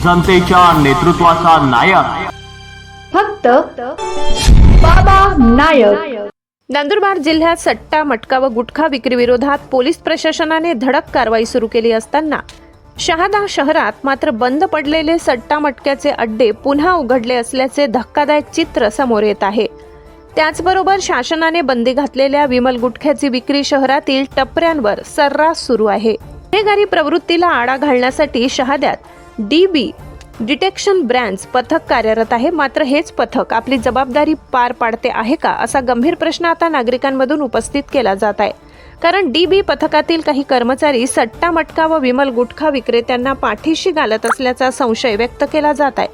जनतेच्या नेतृत्वाचा नायक फक्त बाबा नायक। नंदुरबार जिल्ह्यात सट्टा मटका व गुटखा विक्री विरोधात पोलीस प्रशासनाने धडक कारवाई सुरू केली असताना शहादा शहरात मात्र बंद पडलेले सट्टा मटक्याचे अड्डे पुन्हा उघडले असल्याचे धक्कादायक चित्र समोर येत आहे। त्याचबरोबर शासनाने बंदी घातलेल्या विमल गुटख्याची विक्री शहरातील टपऱ्यांवर सर्रास सुरू आहे। गुन्हेगारी प्रवृत्तीला आळा घालण्यासाठी शहाद्यात DB डिटेक्शन ब्रांच पथक कार्यरत आहे। मात्र हेच पथक आपली जबाबदारी पार पाडते आहे का, असा गंभीर प्रश्न आता नागरिकांमधून उपस्थित केला जात आहे। कारण DB पथकातील काही कर्मचारी सट्टा मटका व विमल गुटखा विक्रेत्यांना पाठीशी घालत असल्याचा संशय व्यक्त केला जात आहे।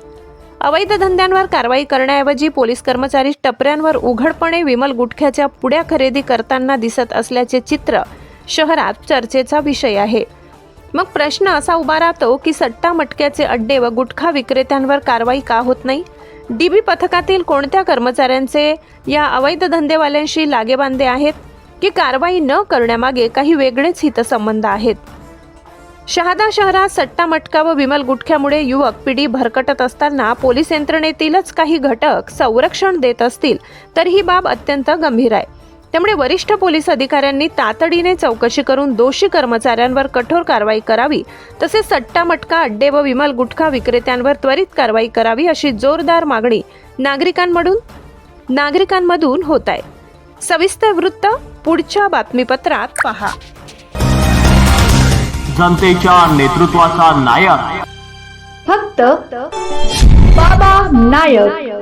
अवैध धंद्यांवर कारवाई करण्याऐवजी पोलीस कर्मचारी टपऱ्यांवर उघडपणे विमल गुटख्याच्या पुड्या खरेदी करताना दिसत असल्याचे चित्र शहरात चर्चेचा विषय आहे। मग प्रश्न असा उभा राहतो की सट्टा मटक्याचे अड्डे व गुटखा विक्रेत्यांवर कारवाई का होत नाही? DB पथकातील कोणत्या कर्मचाऱ्यांचे या अवैध धंदेवाल्यांशी लागेबांधे आहेत की कारवाई न करण्यामागे काही वेगळेच हितसंबंध आहेत? शहादा शहरात सट्टा मटका व विमल गुटख्यामुळे युवक पिढी भरकटत असताना पोलीस यंत्रणेतीलच काही घटक संरक्षण देत असतील तर ही बाब अत्यंत गंभीर आहे। त्यामुळे वरिष्ठ पोलीस अधिकाऱ्यांनी तातडीने चौकशी करून दोषी कर्मचाऱ्यांवर कठोर कारवाई करावी, तसेच सट्टा मटका अड्डे व विमल गुटखा विक्रेत्यांवर त्वरित कारवाई करावी अशी जोरदार मागणी नागरिकांमधून होत आहे। सविस्तर वृत्त पुढच्या बातमीपत्रात पहा। जनतेच्या नेतृत्वाचा नायक फक्त बाबा नायक।